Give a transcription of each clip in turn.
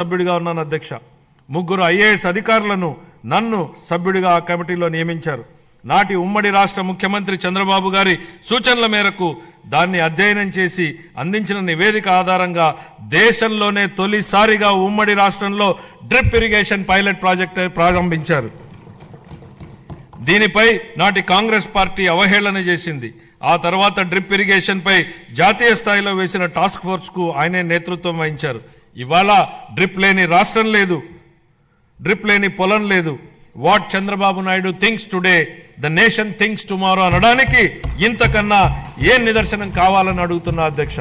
సభ్యుడిగా ఉన్నాను అధ్యక్ష. 3 ఐఏఎస్ అధికారులను నన్ను సభ్యుడిగా ఆ కమిటీలో నియమించారు. నాటి ఉమ్మడి రాష్ట్ర ముఖ్యమంత్రి చంద్రబాబు గారి సూచనల మేరకు దాన్ని అధ్యయనం చేసి అందించిన నివేదిక ఆధారంగా దేశంలోనే తొలిసారిగా ఉమ్మడి రాష్ట్రంలో డ్రిప్ ఇరిగేషన్ పైలట్ ప్రాజెక్టు ప్రారంభించారు. దీనిపై నాటి కాంగ్రెస్ పార్టీ అవహేళన చేసింది. ఆ తర్వాత డ్రిప్ ఇరిగేషన్ పై జాతీయ స్థాయిలో వేసిన టాస్క్ ఫోర్స్కు ఆయనే నేతృత్వం వహించారు. ఇవాళ డ్రిప్ లేని రాష్ట్రం లేదు, డ్రిప్ లేని పొలం లేదు. What Chandrababu Naidu thinks today the nation thinks tomorrow అనడానికి ఇంతకన్నా ఏం నిదర్శనం కావాలని అడుగుతున్నా అధ్యక్ష.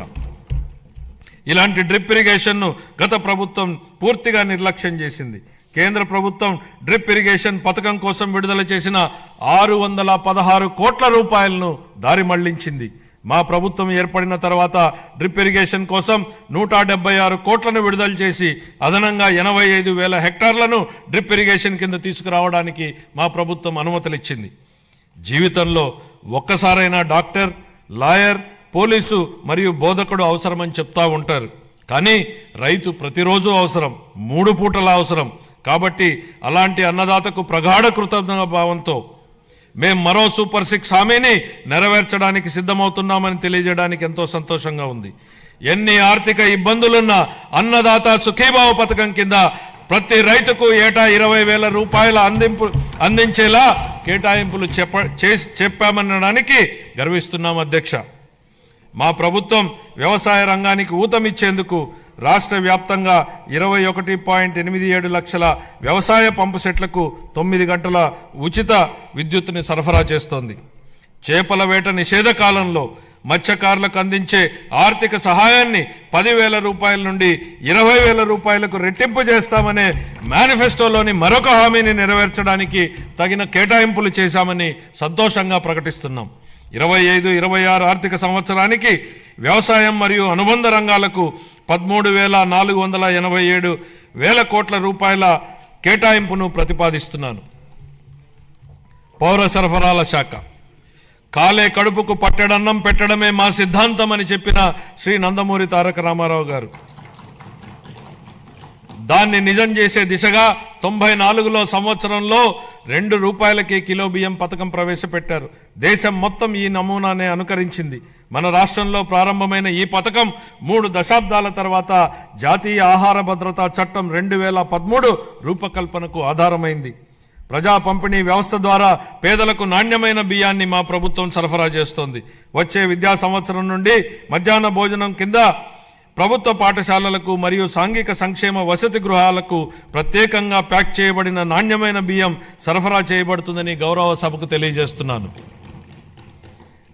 ఇలాంటి డ్రిప్ ఇరిగేషన్ను గత ప్రభుత్వం పూర్తిగా నిర్లక్ష్యం చేసింది. కేంద్ర ప్రభుత్వం డ్రిప్ ఇరిగేషన్ పథకం కోసం విడుదల చేసిన 616 కోట్ల రూపాయలను దారి మళ్లించింది. మా ప్రభుత్వం ఏర్పడిన తర్వాత డ్రిప్ ఇరిగేషన్ కోసం 176 కోట్లను విడుదల చేసి అదనంగా 85,000 హెక్టార్లను డ్రిప్ ఇరిగేషన్ కింద తీసుకురావడానికి మా ప్రభుత్వం అనుమతులు ఇచ్చింది. జీవితంలో ఒక్కసారైనా డాక్టర్, లాయర్, పోలీసు మరియు బోధకుడు అవసరమని చెప్తా ఉంటారు. కానీ రైతు ప్రతిరోజు అవసరం, 3 పూటల అవసరం. కాబట్టి అలాంటి అన్నదాతకు ప్రగాఢ కృతజ్ఞతా భావంతో మేము మరో సూపర్ 6 హామీని నెరవేర్చడానికి సిద్ధమవుతున్నామని తెలియజేయడానికి ఎంతో సంతోషంగా ఉంది. ఎన్ని ఆర్థిక ఇబ్బందులున్నా అన్నదాత సుఖీభావ పథకం కింద ప్రతి రైతుకు ఏటా 20,000 రూపాయల అందించేలా కేటాయింపులు చెప్పామనడానికి గర్విస్తున్నాం అధ్యక్ష. మా ప్రభుత్వం వ్యవసాయ రంగానికి ఊతమిచ్చేందుకు రాష్ట్ర వ్యాప్తంగా 21.87 లక్షల వ్యవసాయ పంపు సెట్లకు 9 గంటల ఉచిత విద్యుత్తుని సరఫరా చేస్తోంది. చేపల వేట నిషేధ కాలంలో మత్స్యకారులకు అందించే ఆర్థిక సహాయాన్ని 10,000 రూపాయల నుండి 20,000 రూపాయలకు రెట్టింపు చేస్తామనే మేనిఫెస్టోలోని మరొక హామీని నెరవేర్చడానికి తగిన కేటాయింపులు చేశామని సంతోషంగా ప్రకటిస్తున్నాం. 25-26 ఆర్థిక సంవత్సరానికి వ్యవసాయం మరియు అనుబంధ రంగాలకు 13,487 కోట్ల రూపాయల కేటాయింపును ప్రతిపాదిస్తున్నాను. పౌర సరఫరాల శాఖ కాలే కడుపుకు పట్టెడన్నం పెట్టడమే మా సిద్ధాంతం అని చెప్పిన శ్రీ నందమూరి తారక రామారావు గారు దాన్ని నిజం చేసే దిశగా 94లో సంవత్సరంలో 2 రూపాయలకి కిలో బియ్యం పథకం ప్రవేశపెట్టారు. దేశం మొత్తం ఈ నమూనానే అనుకరించింది. మన రాష్ట్రంలో ప్రారంభమైన ఈ పథకం 3 దశాబ్దాల తర్వాత జాతీయ ఆహార భద్రతా చట్టం 2013 రూపకల్పనకు ఆధారమైంది. ప్రజా పంపిణీ వ్యవస్థ ద్వారా పేదలకు నాణ్యమైన బియ్యాన్ని మా ప్రభుత్వం సరఫరా చేస్తోంది. వచ్చే విద్యా సంవత్సరం నుండి మధ్యాహ్న భోజనం కింద ప్రభుత్వ పాఠశాలలకు మరియు సాంఘిక సంక్షేమ వసతి గృహాలకు ప్రత్యేకంగా ప్యాక్ చేయబడిన నాణ్యమైన బియ్యం సరఫరా చేయబడుతుందని గౌరవ సభకు తెలియజేస్తున్నాను.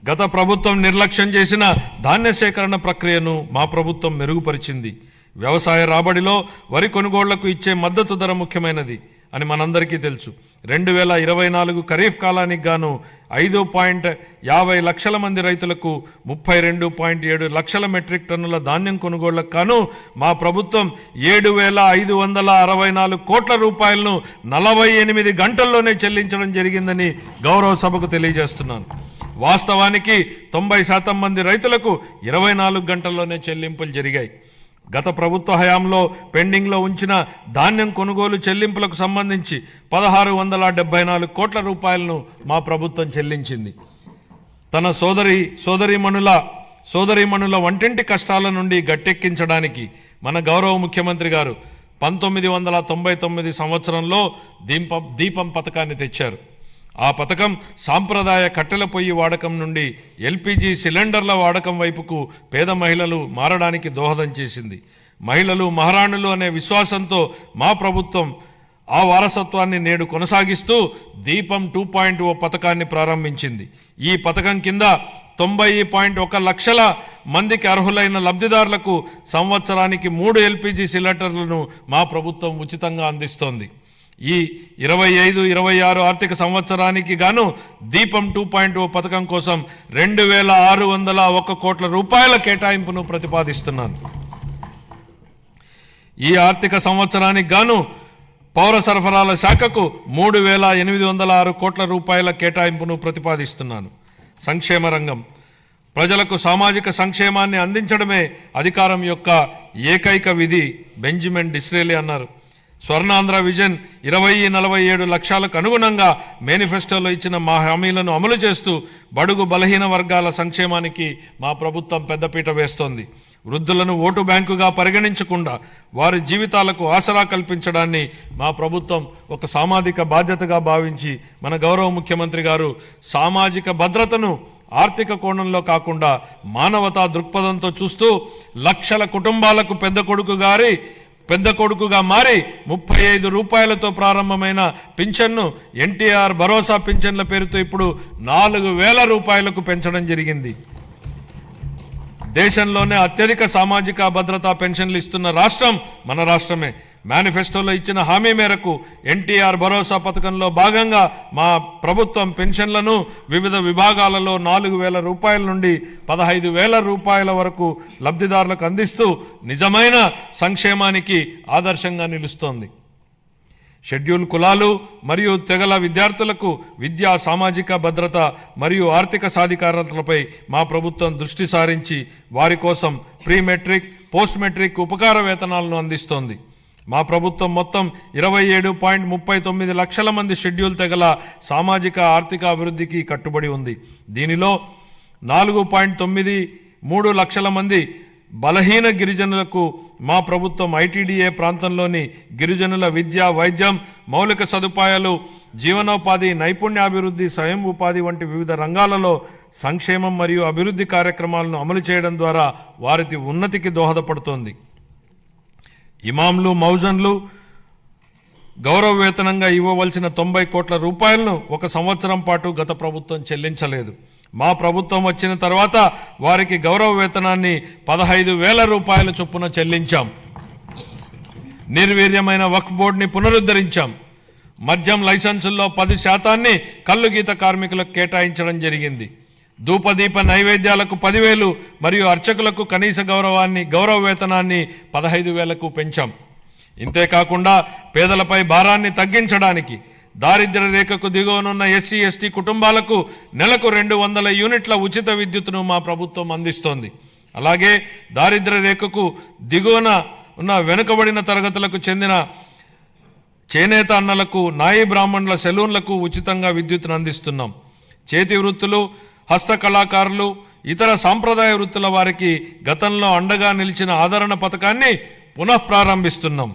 గత ప్రభుత్వం నిర్లక్ష్యం చేసిన ధాన్య సేకరణ ప్రక్రియను మా ప్రభుత్వం మెరుగుపరిచింది. వ్యవసాయ రాబడిలో వరి కొనుగోళ్లకు ఇచ్చే మద్దతు ధర ముఖ్యమైనది అని మనందరికీ తెలుసు. 2024 ఖరీఫ్ కాలానికి గాను 5.50 లక్షల మంది రైతులకు 32.7 లక్షల మెట్రిక్ టన్నుల ధాన్యం కొనుగోళ్లకు గాను మా ప్రభుత్వం 7,564 కోట్ల రూపాయలను 48 గంటల్లోనే చెల్లించడం జరిగిందని గౌరవ సభకు తెలియజేస్తున్నాను. వాస్తవానికి 90% మంది రైతులకు 24 గంటల్లోనే చెల్లింపులు జరిగాయి. గత ప్రభుత్వ హయాంలో పెండింగ్లో ఉంచిన ధాన్యం కొనుగోలు చెల్లింపులకు సంబంధించి 1,674 కోట్ల రూపాయలను మా ప్రభుత్వం చెల్లించింది. తన సోదరీమణుల వంటింటి కష్టాల నుండి గట్టెక్కించడానికి మన గౌరవ ముఖ్యమంత్రి గారు 1999 సంవత్సరంలో దీపం పథకాన్ని తెచ్చారు. ఆ పథకం సాంప్రదాయ కట్టెల పొయ్యి వాడకం నుండి ఎల్పిజి సిలిండర్ల వాడకం వైపుకు పేద మహిళలు మారడానికి దోహదం చేసింది. మహిళలు మహారాణులు అనే విశ్వాసంతో మా ప్రభుత్వం ఆ వారసత్వాన్ని నేడు కొనసాగిస్తూ దీపం 2.0 పథకాన్ని ప్రారంభించింది. ఈ పథకం కింద 90.1 లక్షల మందికి అర్హులైన లబ్ధిదారులకు సంవత్సరానికి 3 ఎల్పిజి సిలిండర్లను మా ప్రభుత్వం ఉచితంగా అందిస్తోంది. ఈ 25-26 ఆర్థిక సంవత్సరానికి గాను దీపం 2.0 పథకం కోసం 2,601 కోట్ల రూపాయల కేటాయింపును ప్రతిపాదిస్తున్నాను. ఈ ఆర్థిక సంవత్సరానికి గాను పౌర సరఫరాల శాఖకు 3,806 కోట్ల రూపాయల కేటాయింపును ప్రతిపాదిస్తున్నాను. సంక్షేమ రంగం ప్రజలకు సామాజిక సంక్షేమాన్ని అందించడమే అధికారం యొక్క ఏకైక విధి బెంజమిన్ డిస్రేలి అన్నారు. స్వర్ణాంధ్ర విజన్ 2047 లక్ష్యాలకు అనుగుణంగా మేనిఫెస్టోలో ఇచ్చిన మా హామీలను అమలు చేస్తూ బడుగు బలహీన వర్గాల సంక్షేమానికి మా ప్రభుత్వం పెద్దపీట వేస్తోంది. వృద్ధులను ఓటు బ్యాంకుగా పరిగణించకుండా వారి జీవితాలకు ఆసరా కల్పించడాన్ని మా ప్రభుత్వం ఒక సామాజిక బాధ్యతగా భావించి మన గౌరవ ముఖ్యమంత్రి గారు సామాజిక భద్రతను ఆర్థిక కోణంలో కాకుండా మానవతా దృక్పథంతో చూస్తూ లక్షల కుటుంబాలకు పెద్ద కొడుకుగా మారి 35 రూపాయలతో ప్రారంభమైన పింఛన్ను ఎన్టీఆర్ భరోసా పింఛన్ల పేరుతో ఇప్పుడు 4,000 రూపాయలకు పెంచడం జరిగింది. దేశంలోనే అత్యధిక సామాజిక భద్రతా పెన్షన్లు ఇస్తున్న రాష్ట్రం మన రాష్ట్రమే. మేనిఫెస్టోలో ఇచ్చిన హామీ మేరకు ఎన్టీఆర్ భరోసా పథకంలో భాగంగా మా ప్రభుత్వం పెన్షన్లను వివిధ విభాగాలలో 4,000 రూపాయల నుండి 15,000 రూపాయల వరకు లబ్ధిదారులకు అందిస్తూ నిజమైన సంక్షేమానికి ఆదర్శంగా నిలుస్తోంది. షెడ్యూల్ కులాలు మరియు తెగల విద్యార్థులకు విద్యా సామాజిక భద్రత మరియు ఆర్థిక సాధికారతలపై మా ప్రభుత్వం దృష్టి సారించి వారి కోసం ప్రీ మెట్రిక్ పోస్ట్ మెట్రిక్ ఉపకార వేతనాలను అందిస్తోంది. మా ప్రభుత్వం మొత్తం 27.39 లక్షల మంది షెడ్యూల్ తెగల సామాజిక ఆర్థిక అభివృద్ధికి కట్టుబడి ఉంది. దీనిలో 4.93 లక్షల మంది బలహీన గిరిజనులకు మా ప్రభుత్వం ఐటీడీఏ ప్రాంతంలోని గిరిజనుల విద్య, వైద్యం, మౌలిక సదుపాయాలు, జీవనోపాధి, నైపుణ్యాభివృద్ధి, స్వయం ఉపాధి వంటి వివిధ రంగాలలో సంక్షేమం మరియు అభివృద్ధి కార్యక్రమాలను అమలు చేయడం ద్వారా వారి ఉన్నతికి దోహదపడుతోంది. ఇమాంలు, మౌజన్లు గౌరవ వేతనంగా ఇవ్వవలసిన 90 కోట్ల రూపాయలను 1 సంవత్సరం పాటు గత ప్రభుత్వం చెల్లించలేదు. మా ప్రభుత్వం వచ్చిన తర్వాత వారికి గౌరవ వేతనాన్ని 15,000 రూపాయల చొప్పున చెల్లించాం. నిర్వీర్యమైన వక్ఫ్ బోర్డుని పునరుద్ధరించాం. మద్యం లైసెన్సుల్లో 10% కల్లు గీత కార్మికులకు కేటాయించడం జరిగింది. ధూపదీప నైవేద్యాలకు 10,000 మరియు అర్చకులకు కనీస గౌరవ వేతనాన్ని 15,000కు పెంచాం. ఇంతేకాకుండా పేదలపై భారాన్ని తగ్గించడానికి దారిద్ర్య రేఖకు దిగువనున్న ఎస్సీ ఎస్టీ కుటుంబాలకు నెలకు 200 యూనిట్ల ఉచిత విద్యుత్తును మా ప్రభుత్వం అందిస్తోంది. అలాగే దారిద్ర్య రేఖకు దిగువన ఉన్న వెనుకబడిన తరగతులకు చెందిన చేనేత అన్నలకు, నాయి బ్రాహ్మణుల సెలూన్లకు ఉచితంగా విద్యుత్తును అందిస్తున్నాం. చేతి వృత్తులు, హస్త కళాకారులు, ఇతర సాంప్రదాయ వృత్తుల వారికి గతంలో అండగా నిలిచిన ఆదరణ పథకాన్ని పునఃప్రారంభిస్తున్నాం.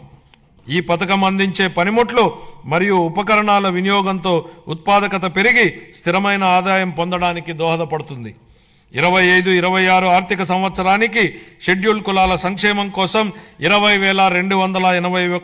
ఈ పథకం అందించే పనిముట్లు మరియు ఉపకరణాల వినియోగంతో ఉత్పాదకత పెరిగి స్థిరమైన ఆదాయం పొందడానికి దోహదపడుతుంది. 25-26 ఆర్థిక సంవత్సరానికి షెడ్యూల్ కులాల సంక్షేమం కోసం 20,281